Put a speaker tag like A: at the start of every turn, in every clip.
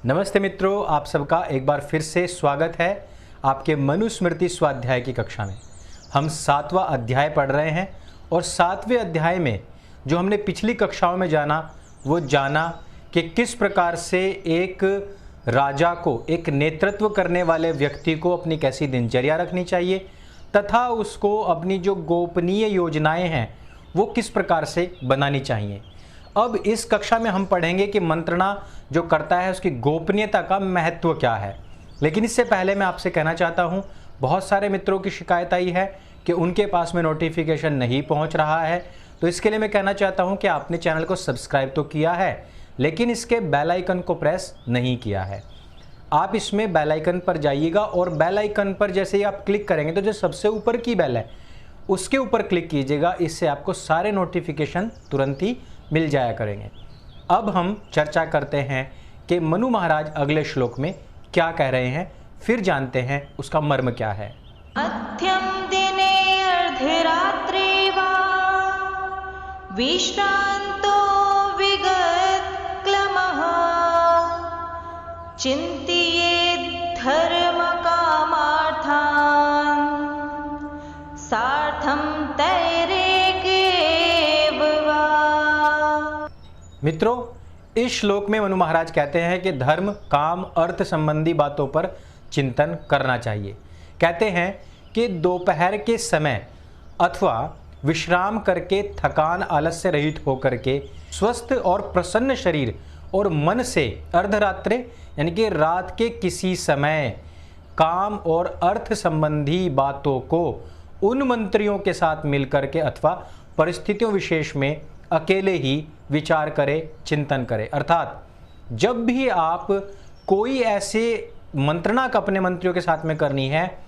A: नमस्ते मित्रों, आप सबका एक बार फिर से स्वागत है आपके मनुस्मृति स्वाध्याय की कक्षा में। हम 7वां अध्याय पढ़ रहे हैं और 7वें अध्याय में जो हमने पिछली कक्षाओं में जाना वो जाना कि किस प्रकार से एक राजा को, एक नेतृत्व करने वाले व्यक्ति को अपनी कैसी दिनचर्या रखनी चाहिए तथा उसको अपनी जो गोपनीय योजनाएं हैं वो किस प्रकार से बनानी चाहिए। अब इस कक्षा में हम पढ़ेंगे कि मंत्रणा जो करता है उसकी गोपनीयता का महत्व क्या है। लेकिन इससे पहले मैं आपसे कहना चाहता हूं, बहुत सारे मित्रों की शिकायत आई है कि उनके पास में नोटिफिकेशन नहीं पहुंच रहा है। तो इसके लिए मैं कहना चाहता हूं कि आपने चैनल को सब्सक्राइब तो किया है लेकिन इसके बेल आइकन को प्रेस नहीं किया है। आप इसमें बेल आइकन पर जाइएगा और बेल आइकन पर जैसे ही आप क्लिक करेंगे तो जो सबसे ऊपर की बेल है उसके ऊपर क्लिक कीजिएगा। इससे आपको सारे नोटिफिकेशन तुरंत ही मिल जाया करेंगे। अब हम चर्चा करते हैं कि मनु महाराज अगले श्लोक में क्या कह रहे हैं, फिर जानते हैं उसका मर्म क्या है।
B: मध्यम दिने अर्धरात्रे वा विश्रांतो विगत क्लमः चिन्तयेत् धर्म कामार्थान् सार्थं तैरेकेव वा।
A: मित्रों, इस श्लोक में मनु महाराज कहते हैं कि धर्म, काम, अर्थ संबंधी बातों पर चिंतन करना चाहिए। कहते हैं कि दोपहर के समय अथवा विश्राम करके, थकान आलस्य रहित होकर के स्वस्थ और प्रसन्न शरीर और मन से अर्धरात्रे यानी कि रात के किसी समय काम और अर्थ संबंधी बातों को उन मंत्रियों के साथ मिलकर के अथवा परिस्थितियों विशेष में अकेले ही विचार करें, चिंतन करें। अर्थात जब भी आप कोई ऐसे मंत्रणा का अपने मंत्रियों के साथ में करनी है,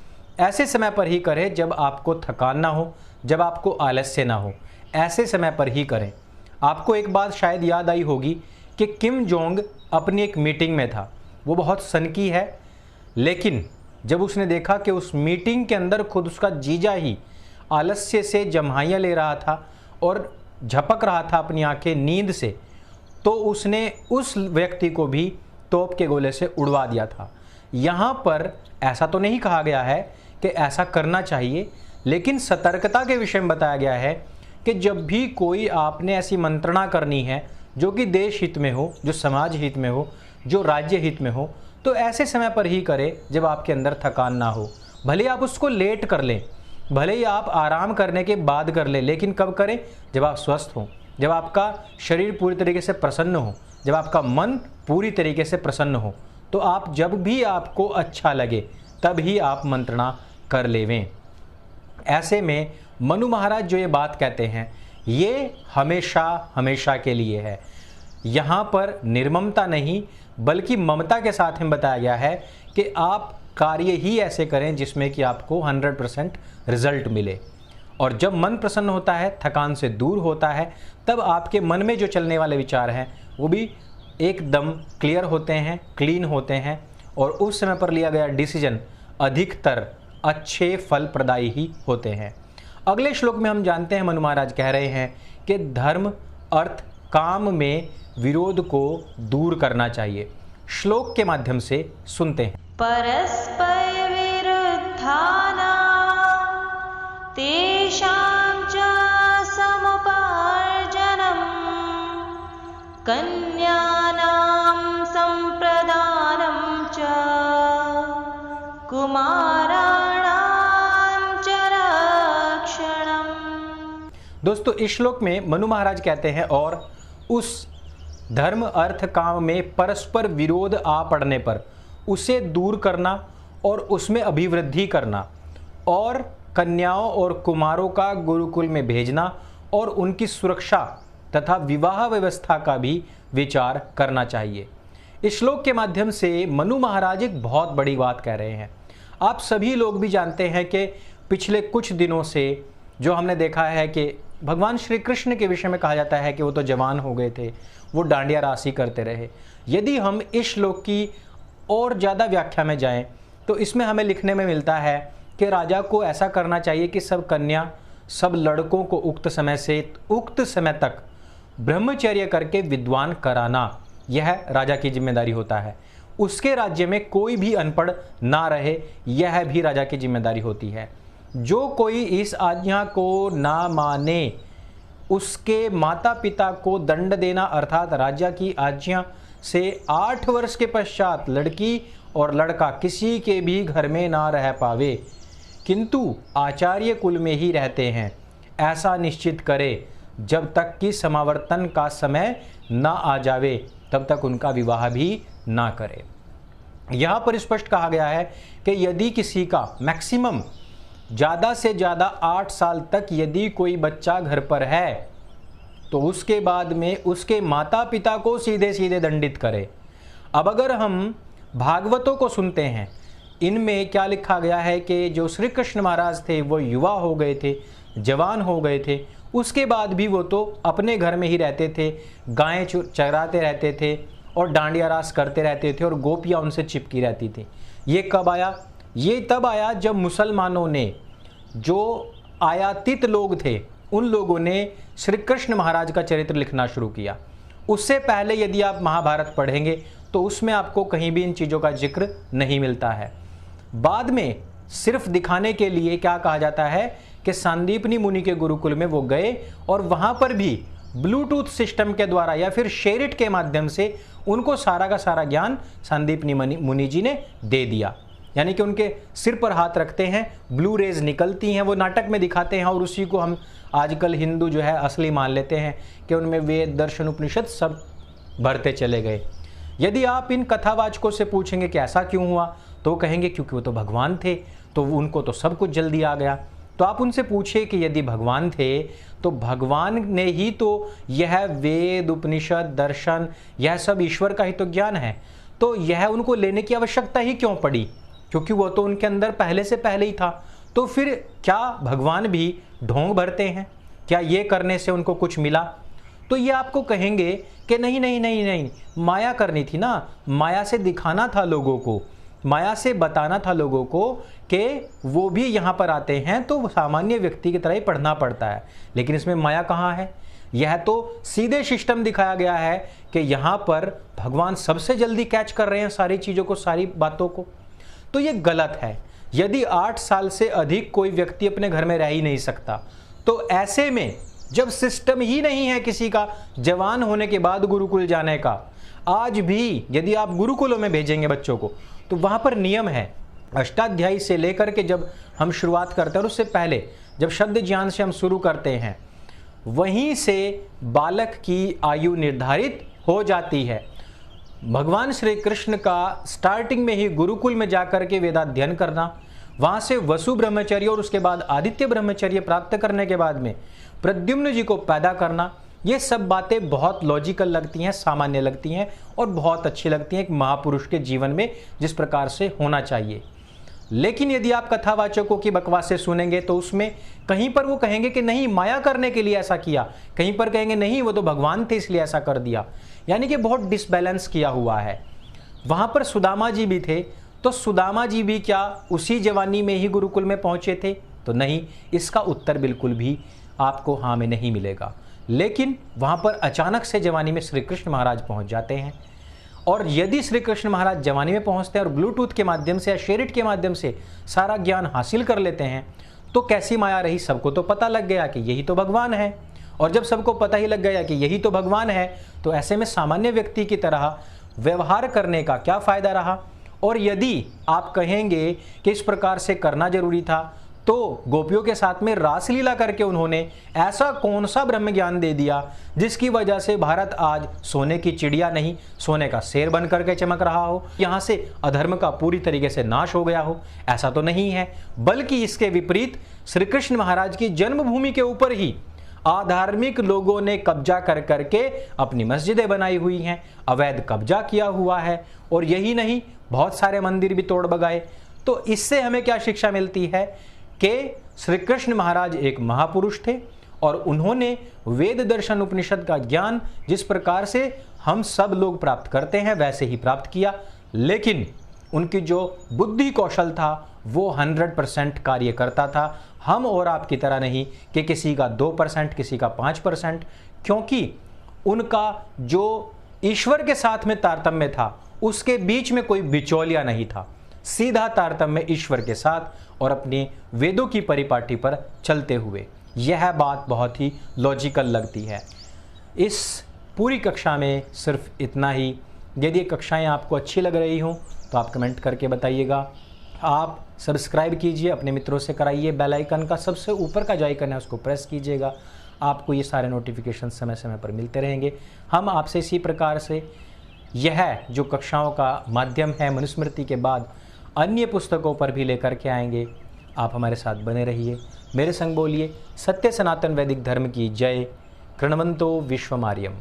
A: ऐसे समय पर ही करें जब आपको थकान ना हो, जब आपको आलस्य ना हो, ऐसे समय पर ही करें। आपको एक बात शायद याद आई होगी कि किम जोंग अपनी एक मीटिंग में था। वो बहुत सनकी है, लेकिन जब उसने देखा कि उस मीटिंग के अंदर खुद उसका जीजा ही आलस्य से जम्हाइयाँ ले रहा था और झपक रहा था अपनी आंखें नींद से, तो उसने उस व्यक्ति को भी तोप के गोले से उड़वा दिया था। यहाँ पर ऐसा तो नहीं कहा गया है कि ऐसा करना चाहिए, लेकिन सतर्कता के विषय में बताया गया है कि जब भी कोई आपने ऐसी मंत्रणा करनी है जो कि देश हित में हो, जो समाज हित में हो, जो राज्य हित में हो, तो ऐसे समय पर ही करें जब आपके अंदर थकान ना हो। भले आप उसको लेट कर लें, भले ही आप आराम करने के बाद कर लें, लेकिन कब करें? जब आप स्वस्थ हों, जब आपका शरीर पूरी तरीके से प्रसन्न हो, जब आपका मन पूरी तरीके से प्रसन्न हो। तो आप जब भी आपको अच्छा लगे तब ही आप मंत्रणा कर लेवें। ऐसे में मनु महाराज जो ये बात कहते हैं ये हमेशा हमेशा के लिए है। यहाँ पर निर्ममता नहीं बल्कि ममता के साथ में बताया गया है कि आप कार्य ही ऐसे करें जिसमें कि आपको 100% रिजल्ट मिले। और जब मन प्रसन्न होता है, थकान से दूर होता है, तब आपके मन में जो चलने वाले विचार हैं वो भी एकदम क्लियर होते हैं, क्लीन होते हैं और उस समय पर लिया गया डिसीजन अधिकतर अच्छे फल प्रदायी ही होते हैं। अगले श्लोक में हम जानते हैं मनु महाराज कह रहे हैं कि धर्म, अर्थ, काम में विरोध को दूर करना चाहिए। श्लोक के माध्यम से सुनते हैं।
B: परस्पर विरुद्धानां तेषां च समुपार्जनम् कन्यानां संप्रदानं च कुमाराणां च रक्षणम्।
A: दोस्तों, इस श्लोक में मनु महाराज कहते हैं और उस धर्म, अर्थ, काम में परस्पर विरोध आ पड़ने पर उसे दूर करना और उसमें अभिवृद्धि करना और कन्याओं और कुमारों का गुरुकुल में भेजना और उनकी सुरक्षा तथा विवाह व्यवस्था का भी विचार करना चाहिए। इस श्लोक के माध्यम से मनु महाराज एक बहुत बड़ी बात कह रहे हैं। आप सभी लोग भी जानते हैं कि पिछले कुछ दिनों से जो हमने देखा है कि भगवान श्री कृष्ण के विषय में कहा जाता है कि वो तो जवान हो गए थे, वो डांडिया राशि करते रहे। यदि हम इस श्लोक की और ज़्यादा व्याख्या में जाएं तो इसमें हमें लिखने में मिलता है कि राजा को ऐसा करना चाहिए कि सब कन्या, सब लड़कों को उक्त समय से उक्त समय तक ब्रह्मचर्य करके विद्वान कराना, यह राजा की जिम्मेदारी होता है। उसके राज्य में कोई भी अनपढ़ ना रहे, यह भी राजा की जिम्मेदारी होती है। जो कोई इस आज्ञा को ना माने, उसके माता पिता को दंड देना अर्थात राजा की आज्ञा से 8 वर्ष के पश्चात लड़की और लड़का किसी के भी घर में ना रह पावे, किंतु आचार्य कुल में ही रहते हैं, ऐसा निश्चित करे। जब तक कि समावर्तन का समय ना आ जावे तब तक उनका विवाह भी ना करे। यहाँ पर स्पष्ट कहा गया है कि यदि किसी का मैक्सिमम ज़्यादा से ज़्यादा 8 साल तक यदि कोई बच्चा घर पर है तो उसके बाद में उसके माता पिता को सीधे सीधे दंडित करे। अब अगर हम भागवतों को सुनते हैं, इनमें क्या लिखा गया है कि जो श्री कृष्ण महाराज थे वो युवा हो गए थे, जवान हो गए थे, उसके बाद भी वो तो अपने घर में ही रहते थे, गायें चराते रहते थे और डांडिया रास करते रहते थे और गोपियाँ उनसे चिपकी रहती थी। ये कब आया? ये तब आया जब मुसलमानों ने, जो आयातित लोग थे, उन लोगों ने श्री कृष्ण महाराज का चरित्र लिखना शुरू किया। उससे पहले यदि आप महाभारत पढ़ेंगे तो उसमें आपको कहीं भी इन चीज़ों का जिक्र नहीं मिलता है। बाद में सिर्फ दिखाने के लिए क्या कहा जाता है कि सांदीपनी मुनि के गुरुकुल में वो गए और वहाँ पर भी ब्लूटूथ सिस्टम के द्वारा या फिर शेरिट के माध्यम से उनको सारा का सारा ज्ञान सांदीपनी मुनि जी ने दे दिया। यानी कि उनके सिर पर हाथ रखते हैं, ब्लू रेज निकलती हैं, वो नाटक में दिखाते हैं और उसी को हम आजकल हिंदू जो है असली मान लेते हैं कि उनमें वेद दर्शन उपनिषद सब भरते चले गए। यदि आप इन कथावाचकों से पूछेंगे कि ऐसा क्यों हुआ तो कहेंगे क्योंकि वो तो भगवान थे, तो उनको तो सब कुछ जल्दी आ गया। तो आप उनसे पूछिए कि यदि भगवान थे तो भगवान ने ही तो यह वेद उपनिषद दर्शन यह सब ईश्वर का ही तो ज्ञान है, तो यह उनको लेने की आवश्यकता ही क्यों पड़ी? क्योंकि वो तो उनके अंदर पहले से पहले ही था। तो फिर क्या भगवान भी ढोंग भरते हैं? क्या ये करने से उनको कुछ मिला? तो ये आपको कहेंगे कि नहीं नहीं नहीं नहीं, माया करनी थी ना, माया से दिखाना था लोगों को, माया से बताना था लोगों को कि वो भी यहाँ पर आते हैं तो सामान्य व्यक्ति की तरह ही पढ़ना पड़ता है। लेकिन इसमें माया कहाँ है? यह तो सीधे सिस्टम दिखाया गया है कि यहाँ पर भगवान सबसे जल्दी कैच कर रहे हैं सारी चीज़ों को, सारी बातों को। तो ये गलत है। यदि 8 साल से अधिक कोई व्यक्ति अपने घर में रह ही नहीं सकता, तो ऐसे में जब सिस्टम ही नहीं है किसी का जवान होने के बाद गुरुकुल जाने का, आज भी यदि आप गुरुकुलों में भेजेंगे बच्चों को तो वहाँ पर नियम है, अष्टाध्यायी से लेकर के जब हम शुरुआत करते हैं और उससे पहले जब शब्द ज्ञान से हम शुरू करते हैं, वहीं से बालक की आयु निर्धारित हो जाती है। भगवान श्री कृष्ण का स्टार्टिंग में ही गुरुकुल में जाकर के वेदाध्ययन करना, वहाँ से वसु ब्रह्मचर्य और उसके बाद आदित्य ब्रह्मचर्य प्राप्त करने के बाद में प्रद्युम्न जी को पैदा करना, ये सब बातें बहुत लॉजिकल लगती हैं, सामान्य लगती हैं और बहुत अच्छी लगती हैं एक महापुरुष के जीवन में जिस प्रकार से होना चाहिए। लेकिन यदि आप कथावाचकों की बकवासें सुनेंगे तो उसमें कहीं पर वो कहेंगे कि नहीं माया करने के लिए ऐसा किया, कहीं पर कहेंगे नहीं वो तो भगवान थे इसलिए ऐसा कर दिया। यानी कि बहुत डिसबैलेंस किया हुआ है। वहाँ पर सुदामा जी भी थे, तो सुदामा जी भी क्या उसी जवानी में ही गुरुकुल में पहुँचे थे? तो नहीं, इसका उत्तर बिल्कुल भी आपको हाँ में नहीं मिलेगा। लेकिन वहाँ पर अचानक से जवानी में श्री कृष्ण महाराज पहुँच जाते हैं, और यदि श्री कृष्ण महाराज जवानी में पहुँचते हैं और ब्लूटूथ के माध्यम से या शेरिट के माध्यम से सारा ज्ञान हासिल कर लेते हैं, तो कैसी माया रही? सबको तो पता लग गया कि यही तो भगवान है। और जब सबको पता ही लग गया कि यही तो भगवान है, तो ऐसे में सामान्य व्यक्ति की तरह व्यवहार करने का क्या फ़ायदा रहा? और यदि आप कहेंगे कि इस प्रकार से करना जरूरी था, तो गोपियों के साथ में रासलीला करके उन्होंने ऐसा कौन सा ब्रह्म ज्ञान दे दिया जिसकी वजह से भारत आज सोने की चिड़िया नहीं, सोने का शेर बन करके चमक रहा हो, यहाँ से अधर्म का पूरी तरीके से नाश हो गया हो? ऐसा तो नहीं है, बल्कि इसके विपरीत श्री कृष्ण महाराज की जन्मभूमि के ऊपर ही अधार्मिक लोगों ने कब्जा कर करके अपनी मस्जिदें बनाई हुई हैं, अवैध कब्जा किया हुआ है, और यही नहीं बहुत सारे मंदिर भी तोड़ बगाए। तो इससे हमें क्या शिक्षा मिलती है कि श्री कृष्ण महाराज एक महापुरुष थे और उन्होंने वेद दर्शन उपनिषद का ज्ञान जिस प्रकार से हम सब लोग प्राप्त करते हैं वैसे ही प्राप्त किया, लेकिन उनकी जो बुद्धि कौशल था वो 100% कार्य करता था। हम और आपकी तरह नहीं कि किसी का 2%, किसी का 5%, क्योंकि उनका जो ईश्वर के साथ में तारतम्य था, उसके बीच में कोई बिचौलिया नहीं था, सीधा तारतम्य ईश्वर के साथ और अपने वेदों की परिपाटी पर चलते हुए। यह बात बहुत ही लॉजिकल लगती है। इस पूरी कक्षा में सिर्फ इतना ही। यदि ये कक्षाएं आपको अच्छी लग रही हों तो आप कमेंट करके बताइएगा। आप सब्सक्राइब कीजिए, अपने मित्रों से कराइए, बेल आइकन का सबसे ऊपर का जो आइकन है उसको प्रेस कीजिएगा। आपको ये सारे नोटिफिकेशन समय समय पर मिलते रहेंगे। हम आपसे इसी प्रकार से यह जो कक्षाओं का माध्यम है मनुस्मृति के बाद अन्य पुस्तकों पर भी लेकर के आएंगे। आप हमारे साथ बने रहिए, मेरे संग बोलिए। सत्य सनातन वैदिक धर्म की जय। कृण्वन्तो विश्वमार्यम।